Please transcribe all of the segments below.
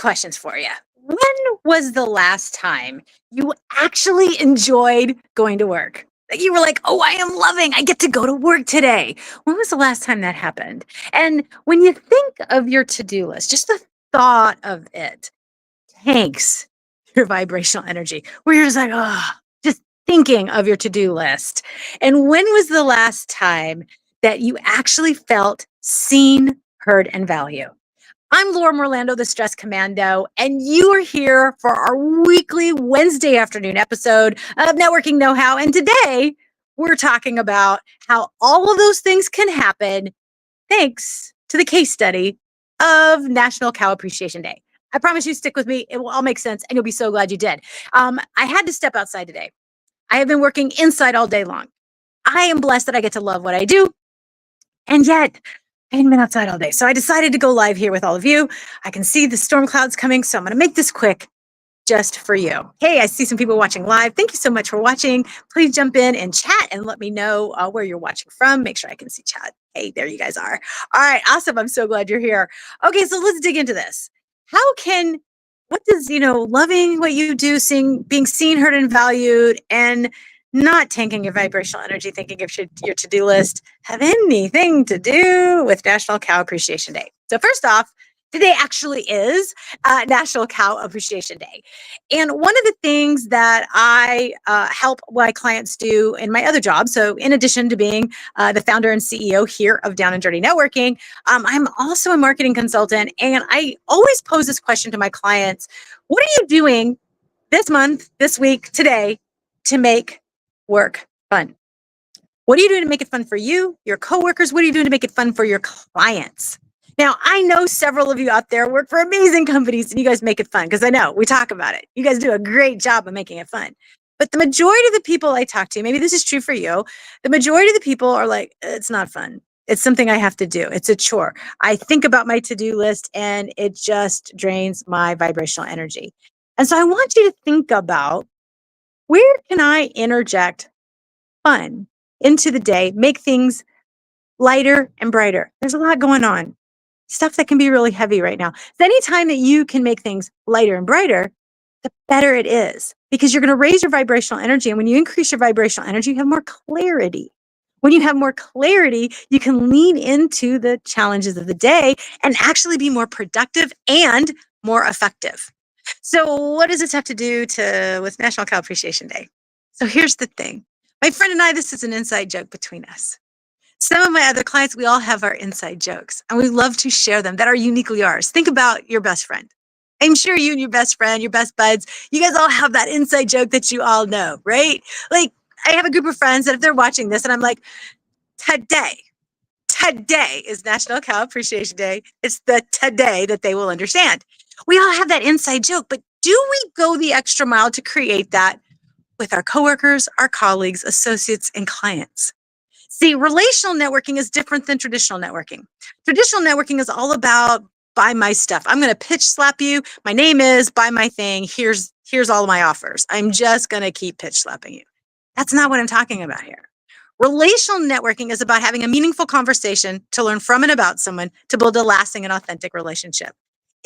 questions for you. When was the last time you actually enjoyed going to work? Like you were like, oh, I get to go to work today. When was the last time that happened? And when you think of your to do list, just the thought of it tanks your vibrational energy, where you're just like, oh, just thinking of your to do list. And when was the last time that you actually felt seen, heard, and valued? I'm Laura Morlando, the Stress Commando, and you are here for our weekly Wednesday afternoon episode of Networking Know How. And today we're talking about how all of those things can happen thanks to the case study of National Cow Appreciation Day. I promise you, stick with me. It will all make sense, and you'll be so glad you did. I had to step outside today. I have been working inside all day long. I am blessed that I get to love what I do, and yet I hadn't been outside all day. So I decided to go live here with all of you. I can see the storm clouds coming, so I'm going to make this quick just for you. Hey, I see some people watching live. Thank you so much for watching. Please jump in and chat and let me know where you're watching from. Make sure I can see chat. Hey, there you guys are. All right, awesome. I'm so glad you're here. Okay, so let's dig into this. What does, loving what you do, being seen, heard, and valued, and not tanking your vibrational energy, thinking of your to-do list, have anything to do with National Cow Appreciation Day? So first off, today actually is National Cow Appreciation Day. And one of the things that I help my clients do in my other job, so in addition to being the founder and CEO here of Down and Dirty Networking, I'm also a marketing consultant. And I always pose this question to my clients: what are you doing this month, this week, today to make work fun? What are you doing to make it fun for you, your coworkers? What are you doing to make it fun for your clients? Now, I know several of you out there work for amazing companies and you guys make it fun, because I know we talk about it. You guys do a great job of making it fun. But the majority of the people I talk to, maybe this is true for you, the majority of the people are like, it's not fun. It's something I have to do. It's a chore. I think about my to-do list and it just drains my vibrational energy. And so I want you to think about, where can I interject fun into the day, make things lighter and brighter? There's a lot going on. Stuff that can be really heavy right now. So anytime that you can make things lighter and brighter, the better it is, because you're going to raise your vibrational energy. And when you increase your vibrational energy, you have more clarity. When you have more clarity, you can lean into the challenges of the day and actually be more productive and more effective. So what does this have to do with National Cow Appreciation Day? So here's the thing. My friend and I, this is an inside joke between us. Some of my other clients, we all have our inside jokes, and we love to share them that are uniquely ours. Think about your best friend. I'm sure you and your best friend, your best buds, you guys all have that inside joke that you all know, right? Like, I have a group of friends that if they're watching this and I'm like, today is National Cow Appreciation Day, it's the today that they will understand. We all have that inside joke, but do we go the extra mile to create that with our coworkers, our colleagues, associates, and clients? See, relational networking is different than traditional networking. Traditional networking is all about buy my stuff. I'm going to pitch slap you. My name is buy my thing. Here's all of my offers. I'm just going to keep pitch slapping you. That's not what I'm talking about here. Relational networking is about having a meaningful conversation to learn from and about someone to build a lasting and authentic relationship.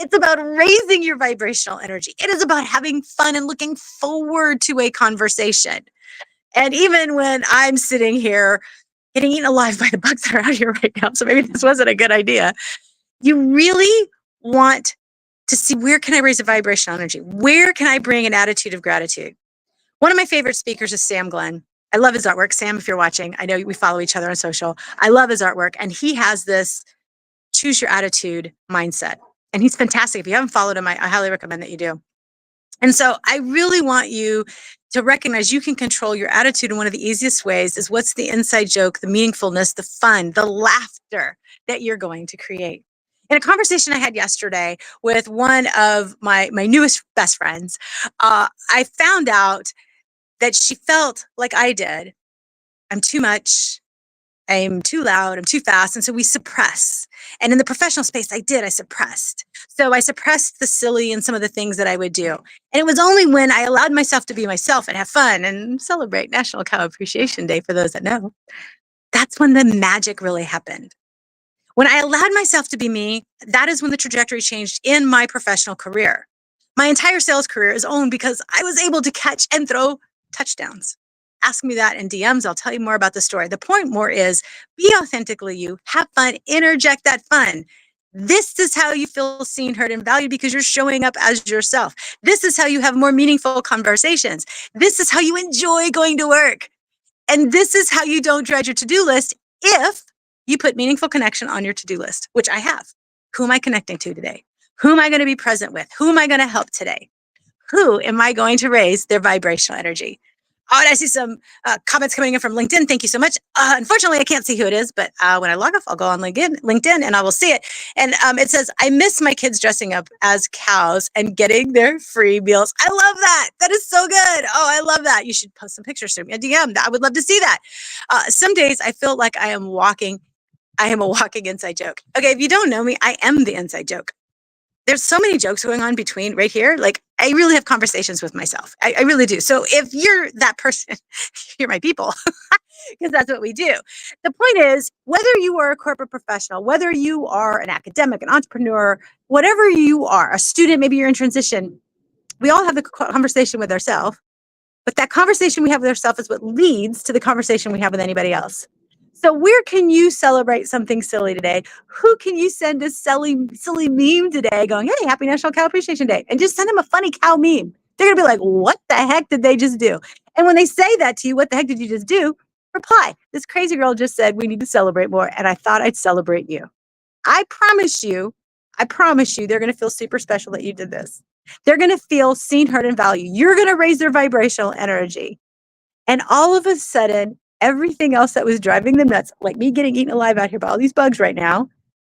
It's about raising your vibrational energy. It is about having fun and looking forward to a conversation. And even when I'm sitting here getting eaten alive by the bugs that are out here right now, so maybe this wasn't a good idea, you really want to see, where can I raise a vibrational energy? Where can I bring an attitude of gratitude? One of my favorite speakers is Sam Glenn. I love his artwork. Sam, if you're watching, I know we follow each other on social. I love his artwork. And he has this choose your attitude mindset. And he's fantastic. If you haven't followed him, I highly recommend that you do. And so I really want you to recognize you can control your attitude. And one of the easiest ways is, what's the inside joke, the meaningfulness, the fun, the laughter that you're going to create. In a conversation I had yesterday with one of my newest best friends, I found out that she felt like I did. I'm too much. I'm too loud, I'm too fast. And so we suppress. And in the professional space, I suppressed. So I suppressed the silly and some of the things that I would do. And it was only when I allowed myself to be myself and have fun and celebrate National Cow Appreciation Day, for those that know, that's when the magic really happened. When I allowed myself to be me, that is when the trajectory changed in my professional career. My entire sales career is owned because I was able to catch and throw touchdowns. Ask me that in DMs. I'll tell you more about the story. The point more is be authentically you, have fun, interject that fun. This is how you feel seen, heard, and valued because you're showing up as yourself. This is how you have more meaningful conversations. This is how you enjoy going to work. And this is how you don't dread your to-do list if you put meaningful connection on your to-do list, which I have. Who am I connecting to today? Who am I going to be present with? Who am I going to help today? Who am I going to raise their vibrational energy? Oh, and I see some comments coming in from LinkedIn. Thank you so much. Unfortunately, I can't see who it is, but when I log off, I'll go on LinkedIn and I will see it. And it says, I miss my kids dressing up as cows and getting their free meals. I love that. That is so good. Oh, I love that. You should post some pictures to me. A DM. I would love to see that. Some days I feel like I am a walking inside joke. Okay, if you don't know me, I am the inside joke. There's so many jokes going on between right here. Like I really have conversations with myself. I really do. So if you're that person, you're my people because that's what we do. The point is, whether you are a corporate professional, whether you are an academic, an entrepreneur, whatever you are, a student, maybe you're in transition, we all have the conversation with ourselves. But that conversation we have with ourselves is what leads to the conversation we have with anybody else. So where can you celebrate something silly today? Who can you send a silly meme today going, hey, happy National Cow Appreciation Day? And just send them a funny cow meme. They're going to be like, what the heck did they just do? And when they say that to you, what the heck did you just do? Reply, this crazy girl just said we need to celebrate more. And I thought I'd celebrate you. I promise you, they're going to feel super special that you did this. They're going to feel seen, heard, and valued. You're going to raise their vibrational energy. And all of a sudden, everything else that was driving them nuts, like me getting eaten alive out here by all these bugs right now,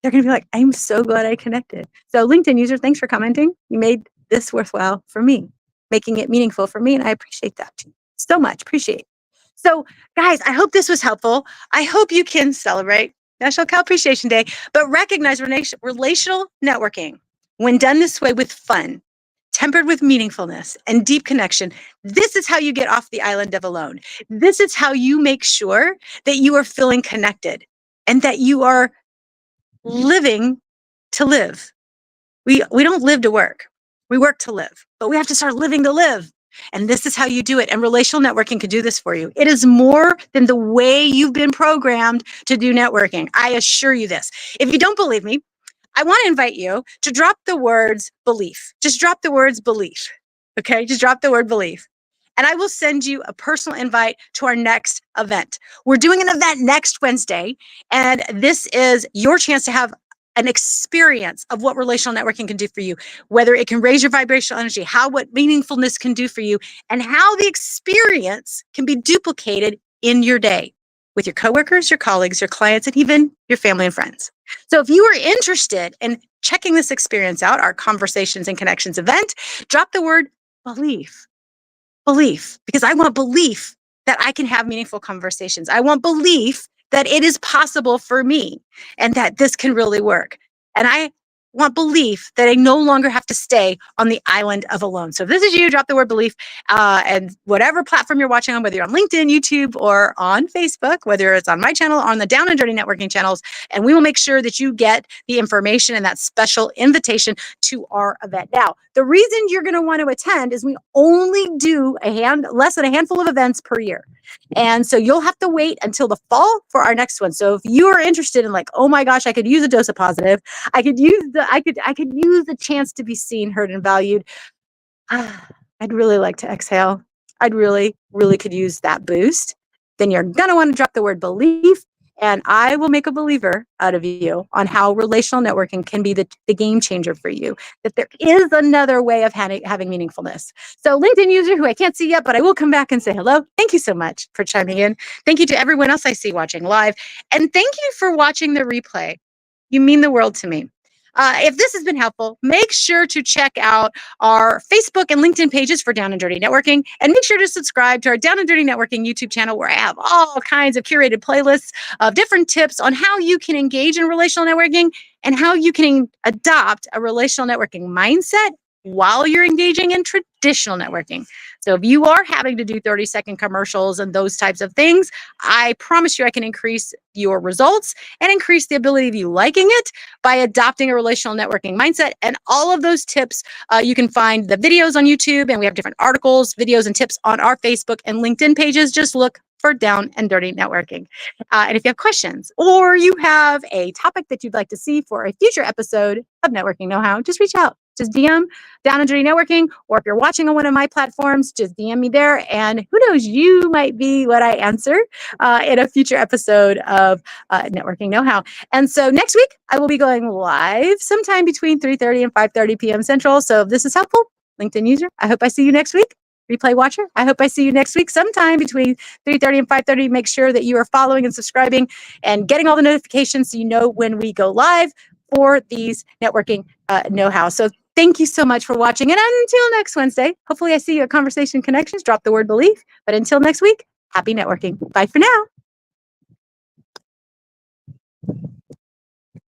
they're going to be like, I'm so glad I connected. So LinkedIn user, thanks for commenting. You made this worthwhile for me, making it meaningful for me. And I appreciate that so much. Appreciate it. So guys, I hope this was helpful. I hope you can celebrate National Cow Appreciation Day, but recognize relational networking when done this way with fun, tempered with meaningfulness and deep connection. This is how you get off the island of alone. This is how you make sure that you are feeling connected and that you are living to live. We don't live to work. We work to live, but we have to start living to live. And this is how you do it. And relational networking can do this for you. It is more than the way you've been programmed to do networking. I assure you this. If you don't believe me, I want to invite you to drop the words belief. Just drop the words belief. Okay. Just drop the word belief. And I will send you a personal invite to our next event. We're doing an event next Wednesday. And this is your chance to have an experience of what relational networking can do for you, whether it can raise your vibrational energy, what meaningfulness can do for you, and how the experience can be duplicated in your day with your coworkers, your colleagues, your clients, and even your family and friends. So if you are interested in checking this experience out, our Conversations and Connections event, drop the word belief. Belief, because I want belief that I can have meaningful conversations. I want belief that it is possible for me and that this can really work. And I want belief that I no longer have to stay on the island of alone. So if this is you, drop the word belief and whatever platform you're watching on, whether you're on LinkedIn, YouTube, or on Facebook, whether it's on my channel or on the Down and Dirty Networking channels, and we will make sure that you get the information and that special invitation to our event. Now, the reason you're going to want to attend is we only do less than a handful of events per year. And so you'll have to wait until the fall for our next one. So if you are interested in like, oh my gosh, I could use a dose of positive, I could use the chance to be seen, heard, and valued. I'd really like to exhale. I'd really, really could use that boost. Then you're going to want to drop the word belief. And I will make a believer out of you on how relational networking can be the game changer for you, that there is another way of having meaningfulness. So LinkedIn user who I can't see yet, but I will come back and say hello. Thank you so much for chiming in. Thank you to everyone else I see watching live. And thank you for watching the replay. You mean the world to me. If this has been helpful, make sure to check out our Facebook and LinkedIn pages for Down and Dirty Networking, and make sure to subscribe to our Down and Dirty Networking YouTube channel, where I have all kinds of curated playlists of different tips on how you can engage in relational networking and how you can adopt a relational networking mindset while you're engaging in traditional networking. So if you are having to do 30-second commercials and those types of things, I promise you I can increase your results and increase the ability of you liking it by adopting a relational networking mindset. And all of those tips, you can find the videos on YouTube, and we have different articles, videos, and tips on our Facebook and LinkedIn pages. Just look for Down and Dirty Networking. And if you have questions or you have a topic that you'd like to see for a future episode of Networking Know-How, just reach out. Just DM Down and Dirty Networking, or if you're watching on one of my platforms, just DM me there. And who knows, you might be what I answer in a future episode of Networking Know-How. And so next week, I will be going live sometime between 3:30 and 5:30 p.m. Central. So if this is helpful, LinkedIn user, I hope I see you next week. Replay watcher, I hope I see you next week sometime between 3:30 and 5:30. Make sure that you are following and subscribing and getting all the notifications so you know when we go live for these networking know-how. So thank you so much for watching. And until next Wednesday, hopefully I see you at Conversation Connections. Drop the word belief. But until next week, happy networking. Bye for now.